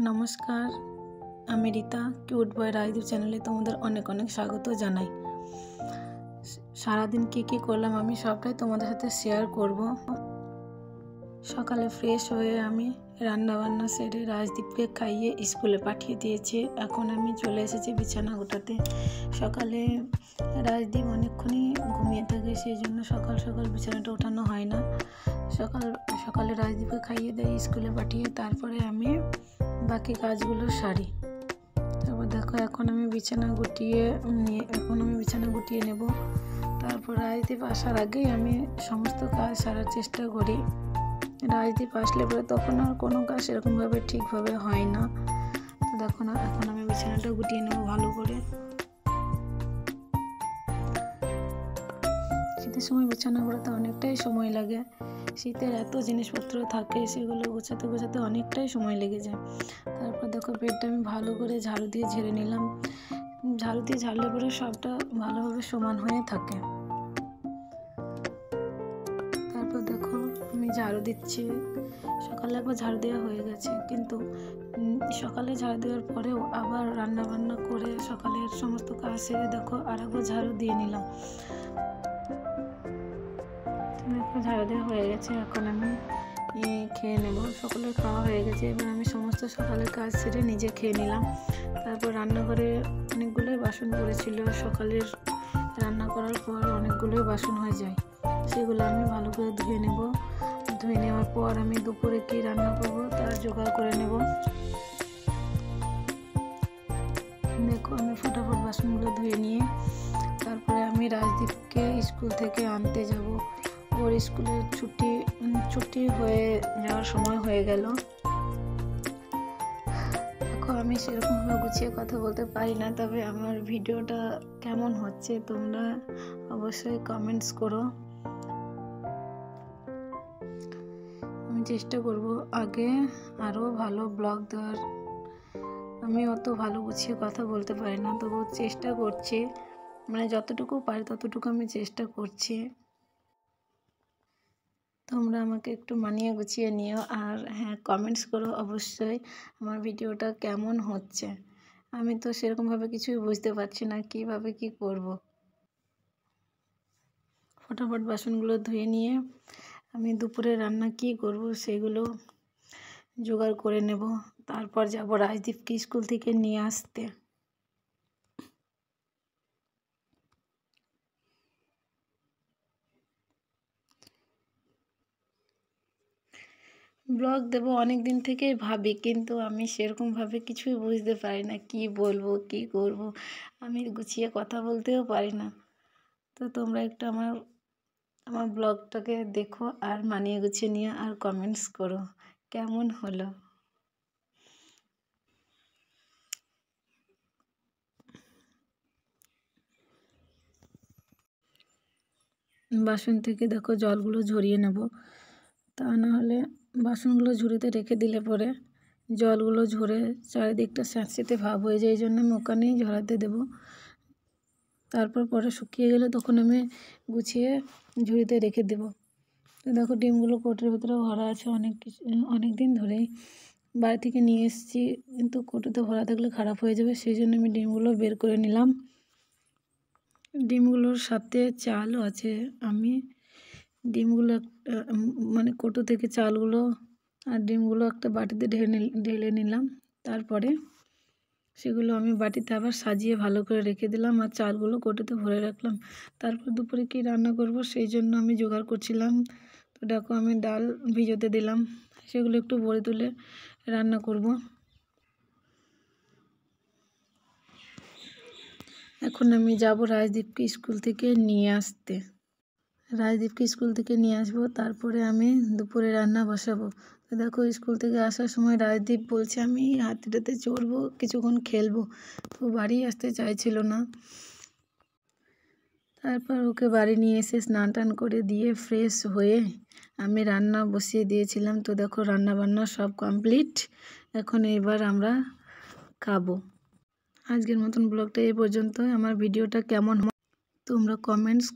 নমস্কার, আমি রীতা কিউট বয় রাজদীপ চ্যানেলে তোমাদের অনেক অনেক স্বাগত জানাই। সারাদিন কি করলাম আমি সবটাই তোমাদের সাথে শেয়ার করব। সকালে ফ্রেশ হয়ে আমি রান্না বান্না সেরে রাজদীপকে খাইয়ে স্কুলে পাঠিয়ে দিয়েছি। এখন আমি চলে এসেছি বিছানা গোটাতে। সকালে রাজদীপ অনেকক্ষণই ঘুমিয়ে থাকে, সেই জন্য সকাল সকাল বিছানাটা ওঠানো হয় না। সকালে রাজদীপকে খাইয়ে দেয়, স্কুলে পাঠিয়ে তারপরে আমি বাকি কাজগুলো সারি। তারপর দেখো এখন আমি বিছানা গুটিয়ে নেব। তারপর রাজদীপ আসার আগেই আমি সমস্ত কাজ সারার চেষ্টা করি। রাজদীপ আসলে পরে তখন আর কোনো কাজ সেরকমভাবে ঠিকভাবে হয় না। তো দেখো না, এখন আমি বিছানাটা গুটিয়ে নেব ভালো করে। শীতের সময় বিছানা গোছাতে অনেকটাই সময় লাগে। শীতের এত জিনিসপত্র থাকে, সেগুলো গোছাতে অনেকটাই সময় লেগে যায়। তারপর দেখো বেডটা আমি ভালো করে ঝাড়ু দিয়ে ঝেড়ে নিলাম। ঝাড়ু দিয়ে ঝাড়লে পরে সবটা ভালোভাবে সমান হয়ে থাকে। তারপর দেখো আমি ঝাড়ু দিচ্ছি। সকালে একবার ঝাড়ু দেওয়া হয়ে গেছে, কিন্তু সকালে ঝাড়ু দেওয়ার পরেও আবার রান্না বান্না করে সকালের সমস্ত কাজ সেরে দেখো আরেকবার ঝাড়ু দিয়ে নিলাম। ঝাড়ু দেওয়া হয়ে গেছে, এখন আমি খেয়ে নেব। সকলের খাওয়া হয়ে গেছে, এবার আমি সমস্ত সকালের কাজ সেরে নিজে খেয়ে নিলাম। তারপর রান্নাঘরে অনেকগুলোই বাসন পড়েছিল। সকালের রান্না করার পর অনেকগুলোই বাসন হয়ে যায়, সেগুলো আমি ভালো করে ধুয়ে নেব। ধুয়ে নেওয়ার পর আমি দুপুরে কি রান্না করব তার জোগাড় করে নেব। দেখো আমি ফটাফট বাসনগুলো ধুয়ে নিয়ে তারপরে আমি রাজদীপকে স্কুল থেকে আনতে যাব। ওর স্কুলের ছুটি হয়ে যাওয়ার সময় হয়ে গেল। দেখো আমি সেরকমভাবে গুছিয়ে কথা বলতে পারি না, তবে আমার ভিডিওটা কেমন হচ্ছে তোমরা অবশ্যই কমেন্টস করো। আমি চেষ্টা করব আগে আরও ভালো ব্লগ দেওয়ার। আমি অত ভালো গুছিয়ে কথা বলতে পারি না, তবু চেষ্টা করছি, যতটুকু পারি ততটুকু আমি চেষ্টা করছি। তোমরা আমাকে একটু মানিয়ে গুছিয়ে নিও, আর হ্যাঁ কমেন্টস করো অবশ্যই আমার ভিডিওটা কেমন হচ্ছে। আমি তো সেরকমভাবে কিছুই বুঝতে পারছি না কিভাবে কি করব। ফটাফট বাসনগুলো ধুয়ে নিয়ে আমি দুপুরে রান্না কি করব সেগুলো জোগাড় করে নেব। তারপর যাব রাজদীপকে স্কুল থেকে নিয়ে আসতে। ব্লগ দেবো অনেক দিন থেকেই ভাবি, কিন্তু আমি সেরকমভাবে কিছুই বুঝতে পারি না কি বলবো কি করব। আমি গুছিয়ে কথা বলতেও পারি না। তো তোমরা একটু আমার ব্লগটাকে দেখো আর মানিয়ে গুছিয়ে নিয়ে আর কমেন্টস করো কেমন হলো। বাসন থেকে দেখো জলগুলো ঝরিয়ে নেব, তা না হলে বাসনগুলো ঝুড়িতে রেখে দিলে পরে জলগুলো ঝরে চারিদিকটা স্যাঁতসেঁতে ভাব হয়ে যায়, এই জন্য আমি ওখানেই ঝরাতে দেবো। তারপর পরে শুকিয়ে গেলে তখন আমি গুছিয়ে ঝুড়িতে রেখে দেবো। তো দেখো ডিমগুলো কোটোর ভিতরে ভরা আছে অনেক দিন ধরেই বাড়ি থেকে নিয়ে এসেছি, কিন্তু কোটোতে ভরা থাকলে খারাপ হয়ে যাবে, সেই জন্য আমি ডিমগুলো বের করে নিলাম। ডিমগুলোর সাথে চালও আছে। আমি ডিমগুলো কোটো থেকে চালগুলো আর ডিমগুলো একটা বাটিতে ঢেলে নিলাম। তারপরে সেগুলো আমি বাটিতে আবার সাজিয়ে ভালো করে রেখে দিলাম, আর চালগুলো কোটোতে ভরে রাখলাম। তারপর দুপুরে কি রান্না করব সেই জন্য আমি জোগাড় করছিলাম। তো দেখো আমি ডাল ভিজোতে দিলাম, সেগুলো একটু ভরে তুলে রান্না করব। এখন আমি যাব রাজদীপকে স্কুল থেকে নিয়ে আসতে। রাজদীপকে স্কুল থেকে নিয়ে আসবো, তারপরে আমি দুপুরে রান্না বসাবো। তো দেখো স্কুল থেকে আসার সময় রাজদীপ বলছে আমি হাতিটাতে চড়বো, কিছুক্ষণ খেলবো, তো বাড়ি আসতে চাইছিল না। তারপর ওকে বাড়ি নিয়ে এসে স্নান টান করে দিয়ে ফ্রেশ হয়ে আমি রান্না বসিয়ে দিয়েছিলাম। তো দেখো রান্না বান্না সব কমপ্লিট, এখন এবার আমরা খাবো। আজকের মতন ব্লগটা এই পর্যন্ত। আমার ভিডিওটা কেমন তোমরা কমেন্টস